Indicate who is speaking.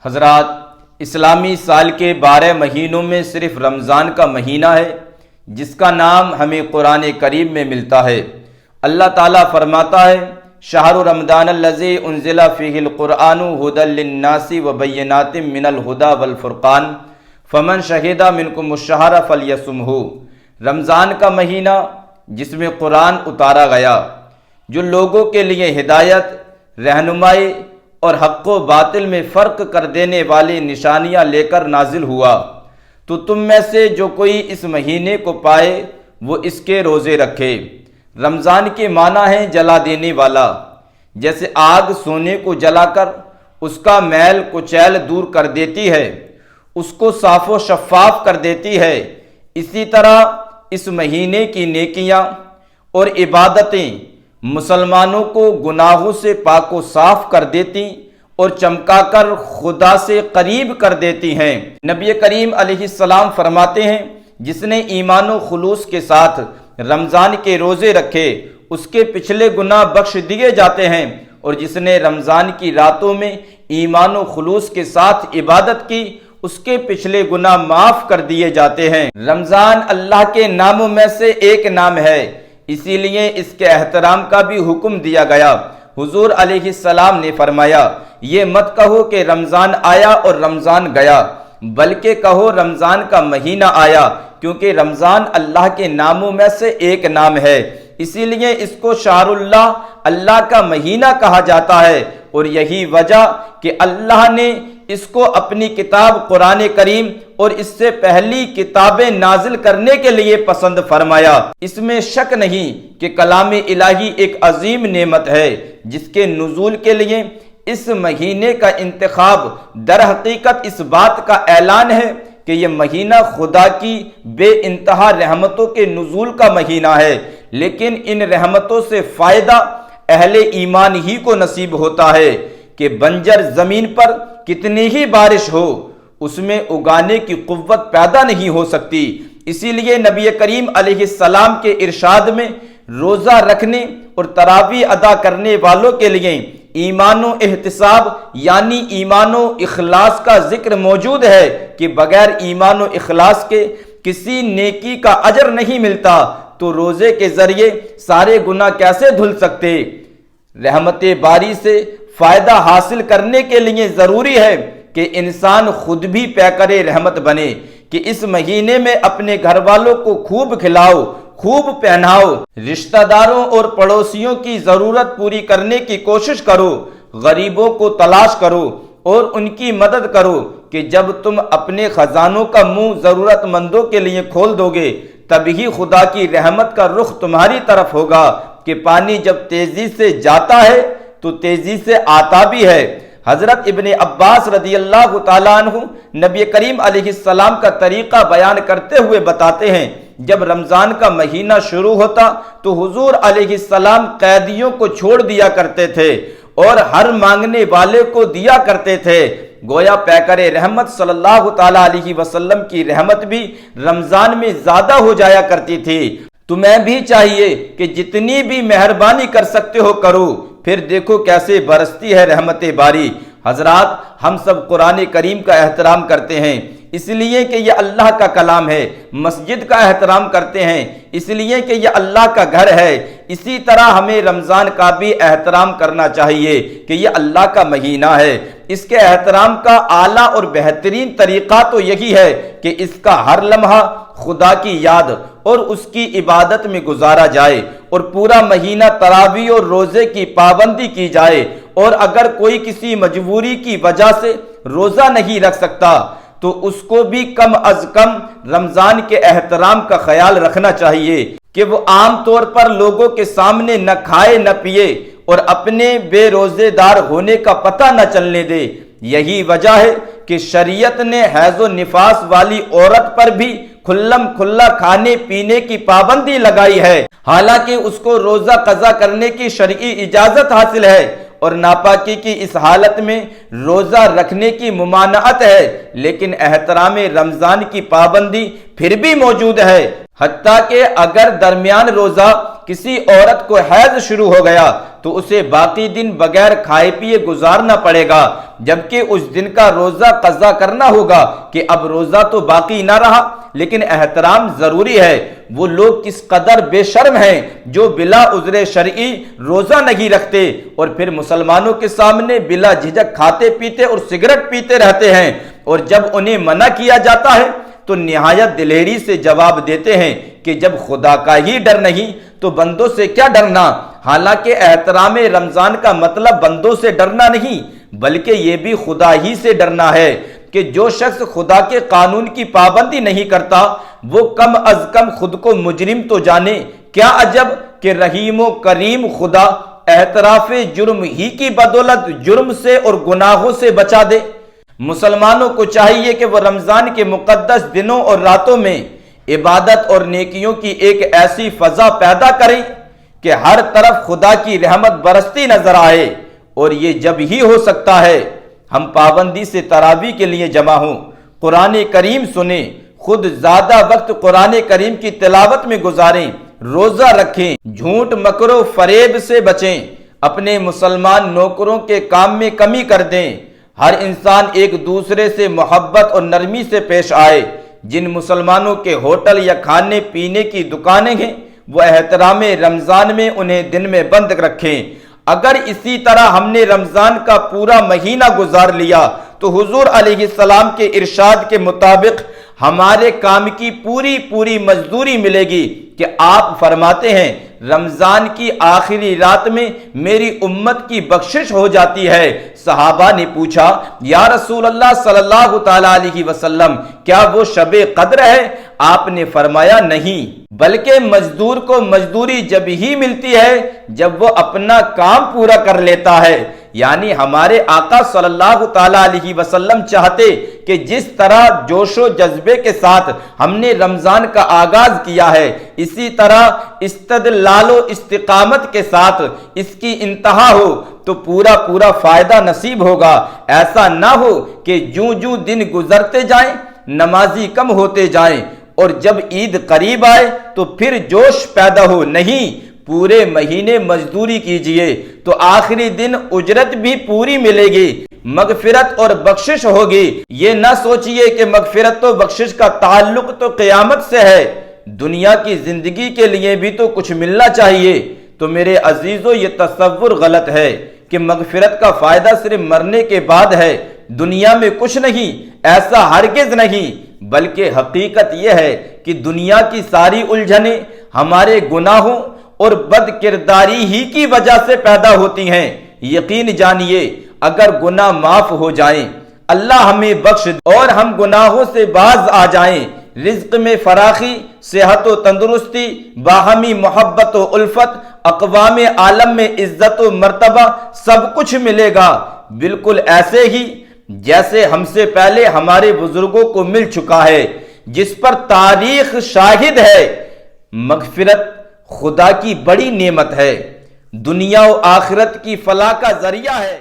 Speaker 1: حضرات، اسلامی سال کے 12 مہینوں میں صرف رمضان کا مہینہ ہے جس کا نام ہمیں قرآن کریم میں ملتا ہے۔ اللہ تعالیٰ فرماتا ہے، شہر رمضان الذی انزل فیہ القرآن ھدی للناس وبینات من الھدی والفرقان فمن شہد منکم الشہر فلیصمہ۔ رمضان کا مہینہ جس میں قرآن اتارا گیا، جو لوگوں کے لیے ہدایت، رہنمائی اور حق و باطل میں فرق کر دینے والی نشانیاں لے کر نازل ہوا، تو تم میں سے جو کوئی اس مہینے کو پائے وہ اس کے روزے رکھے۔ رمضان کے معنی ہے جلا دینے والا، جیسے آگ سونے کو جلا کر اس کا میل کچیل دور کر دیتی ہے، اس کو صاف و شفاف کر دیتی ہے، اسی طرح اس مہینے کی نیکیاں اور عبادتیں مسلمانوں کو گناہوں سے پاک و صاف کر دیتی اور چمکا کر خدا سے قریب کر دیتی ہیں۔ نبی کریم علیہ السلام فرماتے ہیں، جس نے ایمان و خلوص کے ساتھ رمضان کے روزے رکھے اس کے پچھلے گناہ بخش دیے جاتے ہیں، اور جس نے رمضان کی راتوں میں ایمان و خلوص کے ساتھ عبادت کی اس کے پچھلے گناہ معاف کر دیے جاتے ہیں۔ رمضان اللہ کے ناموں میں سے ایک نام ہے، اسی لیے اس کے احترام کا بھی حکم دیا گیا۔ حضور علیہ السلام نے فرمایا، یہ مت کہو کہ رمضان آیا اور رمضان گیا، بلکہ کہو رمضان کا مہینہ آیا، کیونکہ رمضان اللہ کے ناموں میں سے ایک نام ہے، اسی لیے اس کو شہر اللہ، اللہ کا مہینہ کہا جاتا ہے۔ اور یہی وجہ کہ اللہ نے اس کو اپنی کتاب قرآن کریم اور اس سے پہلی کتابیں نازل کرنے کے لیے پسند فرمایا۔ اس میں شک نہیں کہ کلام الہی ایک عظیم نعمت ہے، جس کے نزول کے لیے اس مہینے کا انتخاب در حقیقت اس بات کا اعلان ہے کہ یہ مہینہ خدا کی بے انتہا رحمتوں کے نزول کا مہینہ ہے، لیکن ان رحمتوں سے فائدہ اہل ایمان ہی کو نصیب ہوتا ہے کہ بنجر زمین پر کتنی ہی بارش ہو، اس میں اگانے کی قوت پیدا نہیں ہو سکتی۔ اسی لیے نبی کریم علیہ السلام کے ارشاد میں روزہ رکھنے اور تراویح ادا کرنے والوں کے لیے ایمان و احتساب یعنی ایمان و اخلاص کا ذکر موجود ہے کہ بغیر ایمان و اخلاص کے کسی نیکی کا اجر نہیں ملتا، تو روزے کے ذریعے سارے گناہ کیسے دھل سکتے؟ رحمت باری سے فائدہ حاصل کرنے کے لیے ضروری ہے کہ انسان خود بھی پیکر رحمت بنے، کہ اس مہینے میں اپنے گھر والوں کو خوب کھلاؤ، خوب پہناؤ، رشتہ داروں اور پڑوسیوں کی ضرورت پوری کرنے کی کوشش کرو، غریبوں کو تلاش کرو اور ان کی مدد کرو، کہ جب تم اپنے خزانوں کا منہ ضرورت مندوں کے لیے کھول دو گے تبھی خدا کی رحمت کا رخ تمہاری طرف ہوگا، کہ پانی جب تیزی سے جاتا ہے تو تیزی سے آتا بھی ہے۔ حضرت ابن عباس رضی اللہ تعالیٰ عنہ نبی کریم علیہ السلام کا طریقہ بیان کرتے ہوئے بتاتے ہیں، جب رمضان کا مہینہ شروع ہوتا تو حضور علیہ السلام قیدیوں کو چھوڑ دیا کرتے تھے اور ہر مانگنے والے کو دیا کرتے تھے، گویا پیکر رحمت صلی اللہ تعالیٰ علیہ وسلم کی رحمت بھی رمضان میں زیادہ ہو جایا کرتی تھی۔ تمہیں بھی چاہیے کہ جتنی بھی مہربانی کر سکتے ہو کرو، پھر دیکھو کیسے برستی ہے رحمت باری۔ حضرات، ہم سب قرآن کریم کا احترام کرتے ہیں اس لیے کہ یہ اللہ کا کلام ہے، مسجد کا احترام کرتے ہیں اس لیے کہ یہ اللہ کا گھر ہے، اسی طرح ہمیں رمضان کا بھی احترام کرنا چاہیے کہ یہ اللہ کا مہینہ ہے۔ اس کے احترام کا اعلیٰ اور بہترین طریقہ تو یہی ہے کہ اس کا ہر لمحہ خدا کی یاد اور اس کی عبادت میں گزارا جائے، اور پورا مہینہ تراویح اور روزے کی پابندی کی جائے، اور اگر کوئی کسی مجبوری کی وجہ سے روزہ نہیں رکھ سکتا تو اس کو بھی کم از کم رمضان کے احترام کا خیال رکھنا چاہیے کہ وہ عام طور پر لوگوں کے سامنے نہ کھائے نہ پیے اور اپنے بے روزے دار ہونے کا پتہ نہ چلنے دے۔ یہی وجہ ہے کہ شریعت نے حیض و نفاس والی عورت پر بھی کھلم کھلا کھانے پینے کی پابندی لگائی ہے، حالانکہ اس کو روزہ قضا کرنے کی شرعی اجازت حاصل ہے، اور ناپاکی کی اس حالت میں روزہ رکھنے کی ممانعت ہے، لیکن احترام رمضان کی پابندی پھر بھی موجود ہے۔ حتیٰ کہ اگر درمیان روزہ کسی عورت کو حیض شروع ہو گیا تو اسے باقی دن بغیر کھائے پیے گزارنا پڑے گا، جبکہ اس دن کا روزہ قضا کرنا ہوگا کہ اب روزہ تو باقی نہ رہا لیکن احترام ضروری ہے۔ وہ لوگ کس قدر بے شرم ہیں جو بلا عذر شرعی روزہ نہیں رکھتے اور پھر مسلمانوں کے سامنے بلا جھجک کھاتے پیتے اور سگریٹ پیتے رہتے ہیں، اور جب انہیں منع کیا جاتا ہے تو نہایت دلیری سے جواب دیتے ہیں کہ جب خدا کا ہی ڈر نہیں تو بندوں سے کیا ڈرنا۔ حالانکہ احترام رمضان کا مطلب بندوں سے ڈرنا نہیں بلکہ یہ بھی خدا ہی سے ڈرنا ہے کہ جو شخص خدا کے قانون کی پابندی نہیں کرتا وہ کم از کم خود کو مجرم تو جانے۔ کیا عجب کہ رحیم و کریم خدا اعتراف جرم ہی کی بدولت جرم سے اور گناہوں سے بچا دے۔ مسلمانوں کو چاہیے کہ وہ رمضان کے مقدس دنوں اور راتوں میں عبادت اور نیکیوں کی ایک ایسی فضا پیدا کریں کہ ہر طرف خدا کی رحمت برستی نظر آئے، اور یہ جب ہی ہو سکتا ہے ہم پابندی سے تراویح کے لیے جمع ہوں، قرآن کریم سنیں، خود زیادہ وقت قرآن کریم کی تلاوت میں گزاریں، روزہ رکھیں، جھوٹ مکر و فریب سے بچیں، اپنے مسلمان نوکروں کے کام میں کمی کر دیں، ہر انسان ایک دوسرے سے محبت اور نرمی سے پیش آئے۔ جن مسلمانوں کے ہوٹل یا کھانے پینے کی دکانیں ہیں وہ احترام رمضان میں انہیں دن میں بند رکھیں۔ اگر اسی طرح ہم نے رمضان کا پورا مہینہ گزار لیا تو حضور علیہ السلام کے ارشاد کے مطابق ہمارے کام کی پوری مزدوری ملے گی کہ آپ فرماتے ہیں رمضان کی آخری رات میں میری امت کی بخشش ہو جاتی ہے۔ صحابہ نے پوچھا یا رسول اللہ صلی اللہ تعالیٰ علیہ وسلم کیا وہ شب قدر ہے؟ آپ نے فرمایا نہیں، بلکہ مزدور کو مزدوری جب ہی ملتی ہے جب وہ اپنا کام پورا کر لیتا ہے۔ یعنی ہمارے آقا صلی اللہ تعالیٰ علیہ وسلم چاہتے کہ جس طرح جوش و جذبے کے ساتھ ہم نے رمضان کا آغاز کیا ہے اسی طرح استدلال و استقامت کے ساتھ اس کی انتہا ہو تو پورا فائدہ نصیب ہوگا۔ ایسا نہ ہو کہ جوں دن گزرتے جائیں نمازی کم ہوتے جائیں اور جب عید قریب آئے تو پھر جوش پیدا ہو۔ نہیں، پورے مہینے مزدوری کیجئے تو آخری دن اجرت بھی پوری ملے گی، مغفرت اور بخشش ہوگی۔ یہ نہ سوچئے کہ مغفرت و بخشش کا تعلق تو قیامت سے ہے، دنیا کی زندگی کے لیے بھی تو کچھ ملنا چاہیے۔ تو میرے عزیزو یہ تصور غلط ہے کہ مغفرت کا فائدہ صرف مرنے کے بعد ہے، دنیا میں کچھ نہیں، ایسا ہرگز نہیں، بلکہ حقیقت یہ ہے کہ دنیا کی ساری الجھنیں ہمارے گناہوں اور بد کرداری ہی کی وجہ سے پیدا ہوتی ہیں۔ یقین جانیے اگر گناہ معاف ہو جائیں، اللہ ہمیں بخش اور ہم گناہوں سے باز آ جائیں، رزق میں فراخی، صحت و تندرستی، باہمی محبت و الفت، اقوام عالم میں عزت و مرتبہ سب کچھ ملے گا، بالکل ایسے ہی جیسے ہم سے پہلے ہمارے بزرگوں کو مل چکا ہے، جس پر تاریخ شاہد ہے۔ مغفرت خدا کی بڑی نعمت ہے، دنیا و آخرت کی فلاح کا ذریعہ ہے۔